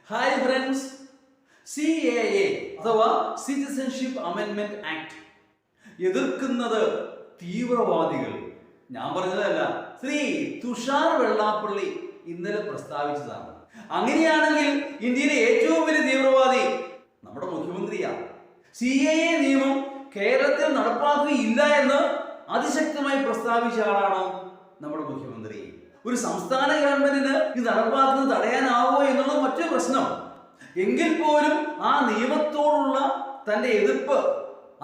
Hi friends, CAA അഥവാ citizenship അമെൻമെന്റ് act എതിർക്കുന്നത് തീവ്രവാദികൾ. ഞാൻ പറഞ്ഞതല്ല, ശ്രീ തുഷാർ വെള്ളാപ്പള്ളി ഇന്നലെ പ്രസ്താവിച്ചതാണ്. അങ്ങനെയാണെങ്കിൽ ഇന്ത്യയിലെ ഏറ്റവും വലിയ തീവ്രവാദി നമ്മുടെ മുഖ്യമന്ത്രിയാണ്. CAA നിയമം കേരളത്തിൽ നടപ്പാക്കുകയില്ല എന്ന് അതിശക്തമായി പ്രസ്താവിച്ച ആളാണ് നമ്മുടെ മുഖ്യമന്ത്രി. ഒരു സംസ്ഥാന ഗവൺമെന്റിന് ഇത് നടപ്പാക്കുന്നത് തടയാനാവോ എന്നുള്ളത് മറ്റൊരു പ്രശ്നം. എങ്കിൽ പോലും ആ നിയമത്തോടുള്ള തന്റെ എതിർപ്പ്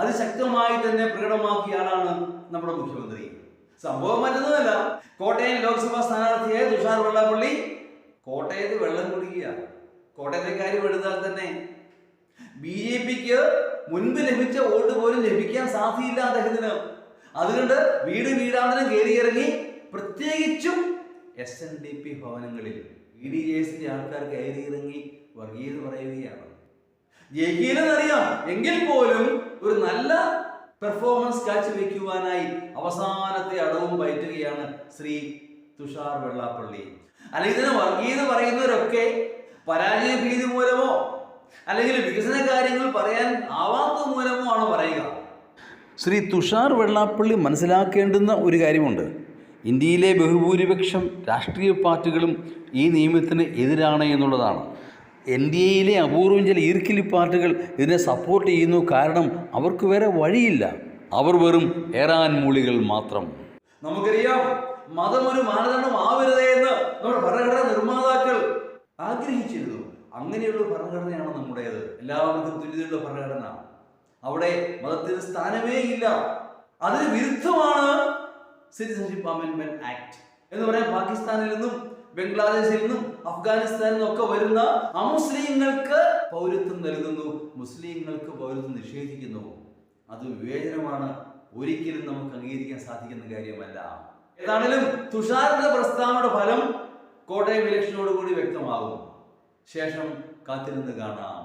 അതിശക്തമായി തന്നെ പ്രകടമാക്കിയ ആളാണ് നമ്മുടെ മുഖ്യമന്ത്രി. സംഭവം മറ്റൊന്നുമല്ല, കോട്ടയം ലോക്സഭാ സ്ഥാനാർത്ഥിയായ തുഷാർ വെള്ളാപ്പള്ളി കോട്ടയത്ത് വെള്ളം കുടിക്കുകയാണ്. കോട്ടയത്തെക്കാര്യം എടുത്താൽ തന്നെ BJPക്ക് മുൻപ് ലഭിച്ച വോട്ട് പോലും ലഭിക്കാൻ സാധ്യയില്ല അദ്ദേഹത്തിന്. അതുകൊണ്ട് വീടാന്തരം കയറിയിറങ്ങി പ്രത്യേകിച്ചും SNDP ഭവനങ്ങളിൽ EDJസിന്റെ ആൾക്കാർ കയറിയിറങ്ങി വർഗീയത പറയുകയാണ്. ജയിക്കില്ലെന്നറിയാം, എങ്കിൽ പോലും ഒരു നല്ല പെർഫോമൻസ് കാഴ്ചവെക്കുവാനായി അവസാനത്തെ അടവും പയറ്റുകയാണ് ശ്രീ തുഷാർ വെള്ളാപ്പള്ളി. അല്ലെങ്കിൽ ഇതിനെ വർഗീയത പറയുന്നവരൊക്കെ പരാജയ ഭീതി മൂലമോ അല്ലെങ്കിൽ വികസന കാര്യങ്ങൾ പറയാൻ ആവാത്തത് മൂലമോ ആണ് പറയുക. ശ്രീ തുഷാർ വെള്ളാപ്പള്ളി മനസ്സിലാക്കേണ്ടുന്ന ഒരു കാര്യമുണ്ട്. ഇന്ത്യയിലെ ബഹുഭൂരിപക്ഷം രാഷ്ട്രീയ പാർട്ടികളും ഈ നിയമത്തിന് എതിരാണ് എന്നുള്ളതാണ്. NDAയിലെ അപൂർവം ചില ഈർക്കിലി പാർട്ടികൾ ഇതിനെ സപ്പോർട്ട് ചെയ്യുന്നു. കാരണം അവർക്ക് വേറെ വഴിയില്ല. അവർ വെറും ഏറാൻ മൂളികൾ മാത്രം. നമുക്കറിയാം, മതം ഒരു മാനദണ്ഡം ആവരുതേ എന്ന് നമ്മുടെ ഭരണഘടനാ നിർമ്മാതാക്കൾ ആഗ്രഹിച്ചിരുന്നു. അങ്ങനെയുള്ള ഭരണഘടനയാണ് നമ്മുടേത്. എല്ലാവർക്കും തുല്യതയുള്ള ഭരണഘടന. അവിടെ മതത്തിന് സ്ഥാനമേ ഇല്ല. അതിന് വിരുദ്ധമാണ് സിറ്റിസൺഷിപ്പ് അമെൻമെന്റ് ആക്ട് എന്ന് പറയാൻ. പാകിസ്ഥാനിൽ നിന്നും ബംഗ്ലാദേശിൽ നിന്നും അഫ്ഗാനിസ്ഥാനിൽ നിന്നും ഒക്കെ വരുന്ന അമുസ്ലിങ്ങൾക്ക് പൗരത്വം നൽകുന്നു, മുസ്ലിങ്ങൾക്ക് പൗരത്വം നിഷേധിക്കുന്നു. അത് വിവേചനമാണ്. ഒരിക്കലും നമുക്ക് അംഗീകരിക്കാൻ സാധിക്കുന്ന കാര്യമല്ല. ഏതാണെങ്കിലും തുഷാറിന്റെ പ്രസ്താവനയുടെ ഫലം കോട്ടയം ഇലക്ഷനോടുകൂടി വ്യക്തമാകും. ശേഷം കാത്തിരുന്ന് കാണാം.